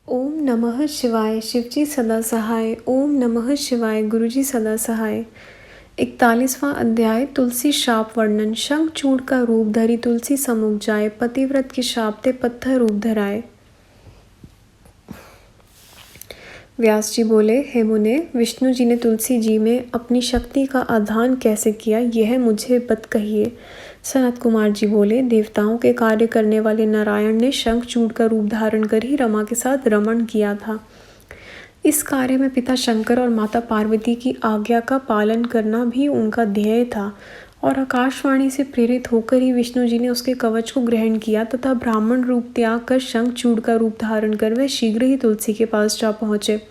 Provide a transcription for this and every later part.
ओम नमः शिवाय। शिवजी सदा सहाय। ओम नमः शिवाय। गुरुजी सदा सहाय। 41वां अध्याय। तुलसी शाप वर्णन। शंख चूड़ का रूप धरी तुलसी समुख जाए, पतिव्रत के शाप ते पत्थर रूप धराए। व्यास जी बोले, हे मुने, विष्णु जी ने तुलसी जी में अपनी शक्ति का आधान कैसे किया, यह मुझे बत कहिए। सनत कुमार जी बोले, देवताओं के कार्य करने वाले नारायण ने शंखचूड़ का रूप धारण कर ही रमा के साथ रमण किया था। इस कार्य में पिता शंकर और माता पार्वती की आज्ञा का पालन करना भी उनका ध्येय था और आकाशवाणी से प्रेरित होकर ही विष्णु जी ने उसके कवच को ग्रहण किया तथा ब्राह्मण रूप त्याग कर शंखचूड़ का रूप धारण कर वह शीघ्र ही तुलसी के पास जा पहुँचे।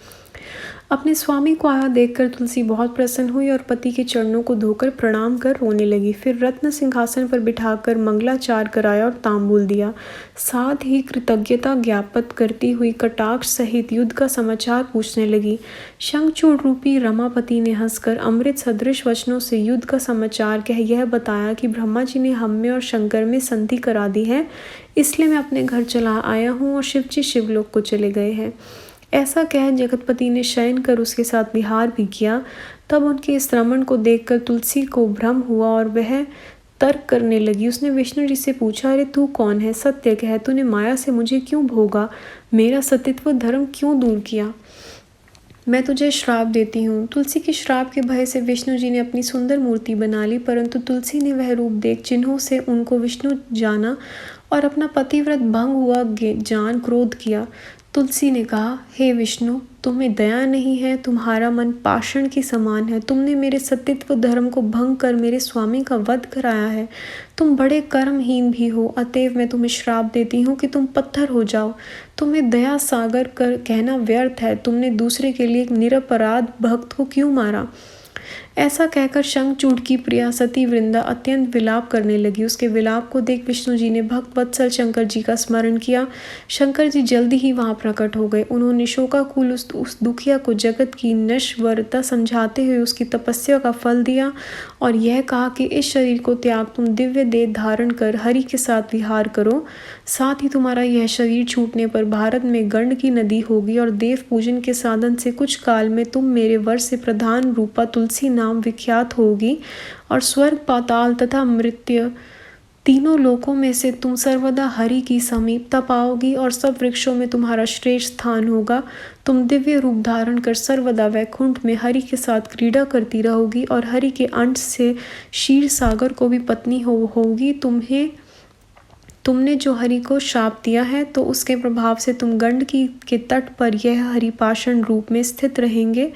अपने स्वामी को आया देखकर तुलसी बहुत प्रसन्न हुई और पति के चरणों को धोकर प्रणाम कर रोने लगी। फिर रत्न सिंहासन पर बिठाकर मंगलाचार कराया और तांबूल दिया। साथ ही कृतज्ञता ज्ञापित करती हुई कटाक्ष सहित युद्ध का समाचार पूछने लगी। शंखचूड़ रूपी रमापति ने हंसकर अमृत सदृश वचनों से युद्ध का समाचार कह यह बताया कि ब्रह्मा जी ने हम में और शंकर में संधि करा दी है, इसलिए मैं अपने घर चला आया हूँ और शिवजी शिवलोक को चले गए हैं। ऐसा कह जगतपति ने शयन कर उसके साथ विहार भी किया। तब उनके इस रमण को देखकर तुलसी को भ्रम हुआ और वह तर्क करने लगी। उसने विष्णु जी से पूछा, अरे तू कौन है? सत्य कह, तूने माया से मुझे क्यों भोगा? मेरा सतीत्व धर्म क्यों दूर किया? मैं तुझे श्राप देती हूँ। तुलसी के श्राप के भय से विष्णु जी ने अपनी सुंदर मूर्ति बना ली, परंतु तुलसी ने वह रूप देख चिन्हों से उनको विष्णु जाना और अपना पतिव्रत भंग हुआ जान क्रोध किया। तुलसी ने कहा, हे विष्णु, तुम्हें दया नहीं है, तुम्हारा मन पाषाण के समान है। तुमने मेरे सतीत्व धर्म को भंग कर मेरे स्वामी का वध कराया है। तुम बड़े कर्महीन भी हो, अतएव मैं तुम्हें श्राप देती हूँ कि तुम पत्थर हो जाओ। तुम्हें दया सागर कर कहना व्यर्थ है। तुमने दूसरे के लिए एक निरपराध भक्त को क्यों मारा? ऐसा कहकर शंखचूड़ की प्रिया सती वृंदा अत्यंत विलाप करने लगी। उसके विलाप को देख विष्णु जी ने भक्त वत्सल शंकर जी का स्मरण किया। शंकर जी जल्दी ही वहां प्रकट हो गए। उन्होंने शोकाकुल उस दुखिया को जगत की नश्वरता समझाते हुए उसकी तपस्या का फल दिया और यह कहा कि इस शरीर को त्याग तुम दिव्य देह धारण कर हरि के साथ विहार करो। साथ ही तुम्हारा यह शरीर छूटने पर भारत में गंड की नदी होगी और देव पूजन के साधन से कुछ काल में तुम मेरे वर से प्रधान रूपा तुलसी नाम विख्यात होगी और स्वर्ग, पाताल तथा मृत्यु तीनों लोकों में से तुम सर्वदा हरि की समीपता पाओगी और सब वृक्षों में तुम्हारा श्रेष्ठ स्थान होगा। तुम दिव्य रूप धारण कर सर्वदा वैकुंठ में हरि के साथ क्रीड़ा करती रहोगी और हरि के अंश से क्षीर सागर को भी पत्नी होगी। तुमने जो हरि को शाप दिया है तो उसके प्रभाव से तुम गंडकी के तट पर यह हरिपाषण रूप में स्थित रहेंगे।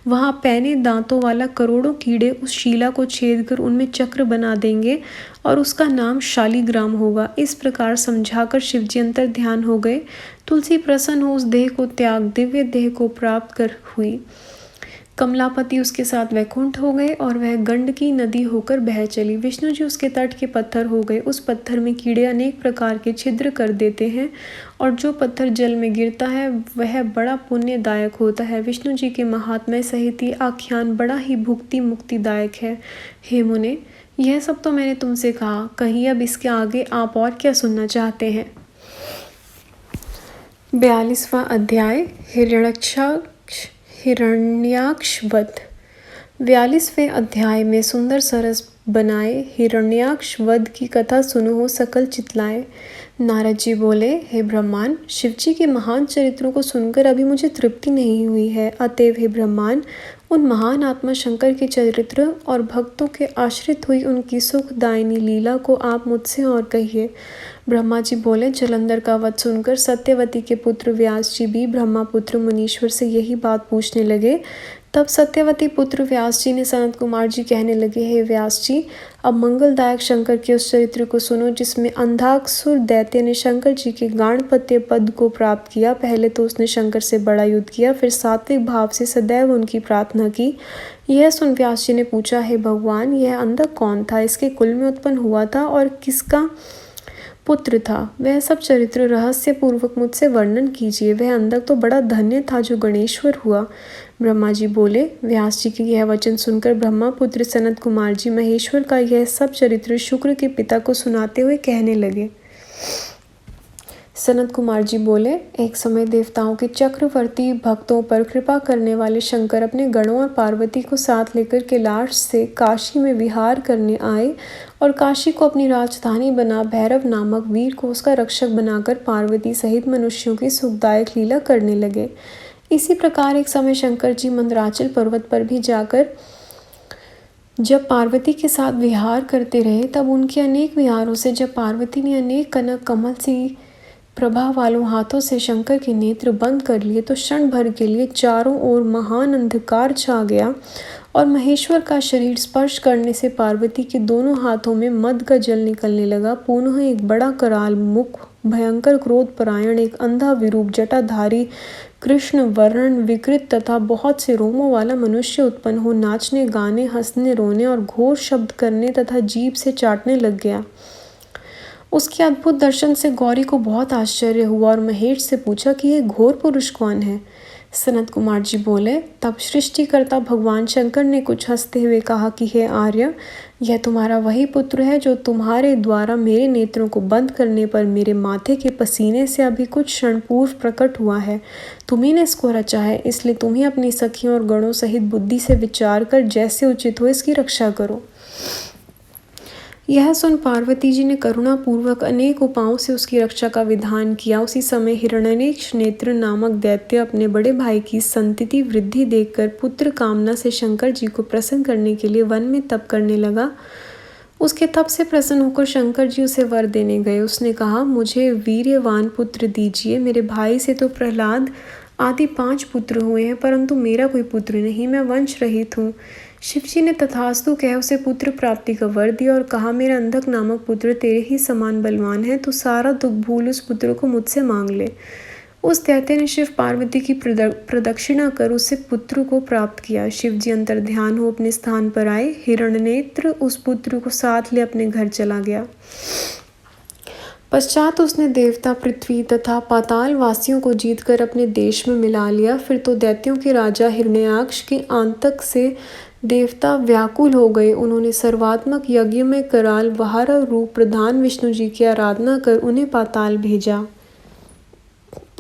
वहाँ पैने दांतों वाला करोड़ों कीड़े उस शिला को छेद कर उनमें चक्र बना देंगे और उसका नाम शालिग्राम होगा। इस प्रकार समझाकर शिवजी अंतर ध्यान हो गए। तुलसी प्रसन्न हो उस देह को त्याग दिव्य देह को प्राप्त कर हुई। कमलापति उसके साथ वैकुंठ हो गए और वह गंडकी नदी होकर बह चली। विष्णु जी उसके तट के पत्थर हो गए। उस पत्थर में कीड़े अनेक प्रकार के छिद्र कर देते हैं और जो पत्थर जल में गिरता है वह बड़ा पुण्यदायक होता है। विष्णु जी के महात्म्य सहित ये आख्यान बड़ा ही भुक्ति मुक्तिदायक है। हे मुने, यह सब तो मैंने तुमसे कहा, कहीं अब इसके आगे आप और क्या सुनना चाहते हैं? 42वां अध्याय। हिरण्याक्ष वध। 42वें अध्याय में सुंदर सरस बनाए हिरण्याक्ष वध की कथा सुनो हो सकल चितलाए। नारद जी बोले, हे ब्रह्मांड, शिवजी के महान चरित्रों को सुनकर अभी मुझे तृप्ति नहीं हुई है, अतएव हे ब्रह्मांड, उन महान आत्मा शंकर के चरित्र और भक्तों के आश्रित हुई उनकी सुखदायिनी लीला को आप मुझसे और कहिए। ब्रह्मा जी बोले, जलंधर का वध सुनकर सत्यवती के पुत्र व्यास जी भी ब्रह्मापुत्र मुनीश्वर से यही बात पूछने लगे। तब सत्यवती पुत्र व्यास जी ने सनत कुमार जी कहने लगे, हे व्यास जी, अब मंगलदायक शंकर के उस चरित्र को सुनो जिसमें अंधासुर दैत्य ने शंकर जी के गाणपत्य पद को प्राप्त किया। पहले तो उसने शंकर से बड़ा युद्ध किया, फिर सात्विक भाव से सदैव उनकी प्रार्थना की। यह सुन व्यास जी ने पूछा, हे भगवान, यह अंधक कौन था? इसके कुल में उत्पन्न हुआ था और किसका पुत्र था? वह सब चरित्र रहस्य पूर्वक मुझसे वर्णन कीजिए। वह अंधक तो बड़ा धन्य था जो गणेश्वर हुआ। ब्रह्मा जी बोले, व्यास जी के यह वचन सुनकर ब्रह्मापुत्र सनत कुमार जी महेश्वर का यह सब चरित्र शुक्र के पिता को सुनाते हुए कहने लगे। सनत कुमार जी बोले, एक समय देवताओं के चक्रवर्ती भक्तों पर कृपा करने वाले शंकर अपने गणों और पार्वती को साथ लेकर कैलाश से काशी में विहार करने आए और काशी को अपनी राजधानी बना भैरव नामक वीर को उसका रक्षक बनाकर पार्वती सहित मनुष्यों की सुखदायक लीला करने लगे। इसी प्रकार एक समय शंकर जी मंदराचल पर्वत पर भी जाकर जब पार्वती के साथ विहार करते रहे, तब उनके अनेक विहारों से जब पार्वती ने अनेक कनक कमल सी प्रभा वालों हाथों से शंकर के नेत्र बंद कर लिए तो क्षण भर के लिए चारों ओर महान अंधकार छा गया और महेश्वर का शरीर स्पर्श करने से पार्वती के दोनों हाथों में मद का जल निकलने लगा। पुनः एक बड़ा कराल मुख, भयंकर क्रोध परायण, एक अंधा विरूप जटाधारी कृष्ण वर्ण विकृत तथा बहुत से रोमों वाला मनुष्य उत्पन्न हो नाचने गाने हंसने रोने और घोर शब्द करने तथा जीभ से चाटने लग गया। उसके अद्भुत दर्शन से गौरी को बहुत आश्चर्य हुआ और महेश से पूछा कि यह घोर पुरुष कौन है। सनत कुमार जी बोले, तब सृष्टिकर्ता भगवान शंकर ने कुछ हंसते हुए कहा कि हे आर्य, यह तुम्हारा वही पुत्र है जो तुम्हारे द्वारा मेरे नेत्रों को बंद करने पर मेरे माथे के पसीने से अभी कुछ क्षण पूर्व प्रकट हुआ है। तुम्ही ने इसको रचा है, इसलिए तुम्हें अपनी सखियों और गणों सहित बुद्धि से विचार कर जैसे उचित हो इसकी रक्षा करो। यह सुन पार्वती जी ने करुणापूर्वक अनेक उपायों से उसकी रक्षा का विधान किया। उसी समय हिरण्यनेत्र नेत्र नामक दैत्य अपने बड़े भाई की संतति वृद्धि देखकर पुत्र कामना से शंकर जी को प्रसन्न करने के लिए वन में तप करने लगा। उसके तप से प्रसन्न होकर शंकर जी उसे वर देने गए। उसने कहा, मुझे वीर्यवान पुत्र दीजिए। मेरे भाई से तो प्रहलाद आदि 5 पुत्र हुए हैं, परंतु मेरा कोई पुत्र नहीं, मैं वंश रहित हूँ। शिवजी ने तथास्तु कह उसे पुत्र प्राप्ति का वर दिया और कहा, मेरा अंधक नामक पुत्र तेरे ही समान बलवान है, तो सारा दुख भूल उस पुत्र को मुझसे मांग ले। उस दैत्य ने शिव पार्वती की प्रदक्षिणा कर उससे पुत्र को प्राप्त किया। शिवजी अंतर ध्यान हो अपने स्थान पर आए। हिरण्यनेत्र उस पुत्र को साथ ले अपने घर चला गया। पश्चात उसने देवता पृथ्वी तथा पाताल वासियों को जीतकर अपने देश में मिला लिया। फिर तो दैत्यों के राजा हिरण्याक्ष के आंतक से देवता व्याकुल हो गए। उन्होंने सर्वात्मक यज्ञ में कराल वहारा रूप प्रधान विष्णु जी की आराधना कर उन्हें पाताल भेजा।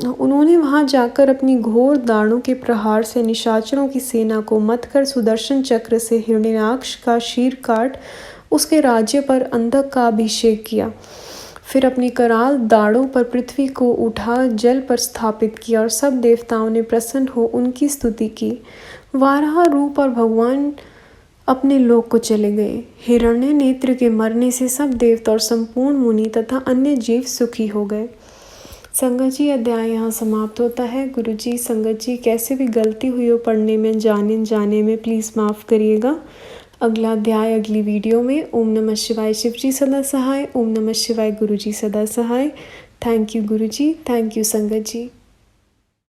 उन्होंने वहां जाकर अपनी घोर दाढ़ों के प्रहार से निशाचरों की सेना को मत कर सुदर्शन चक्र से हिरण्याक्ष का शीर काट उसके राज्य पर अंधक का अभिषेक किया। फिर अपनी कराल दाढ़ों पर पृथ्वी को उठा जल पर स्थापित किया और सब देवताओं ने प्रसन्न हो उनकी स्तुति की। वाराह रूप और भगवान अपने लोक को चले गए। हिरण्य नेत्र के मरने से सब देवता और संपूर्ण मुनि तथा अन्य जीव सुखी हो गए। संगत जी, अध्याय यहाँ समाप्त होता है। गुरु जी, संगत जी, कैसे भी गलती हुई हो पढ़ने में जाने में प्लीज़ माफ़ करिएगा। अगला अध्याय अगली वीडियो में। ओम नमः शिवाय। शिव जी सदा सहाय। ओम नमः शिवाय। गुरु जी सदा सहाय। Thank you Guru ji. Thank you संगत जी।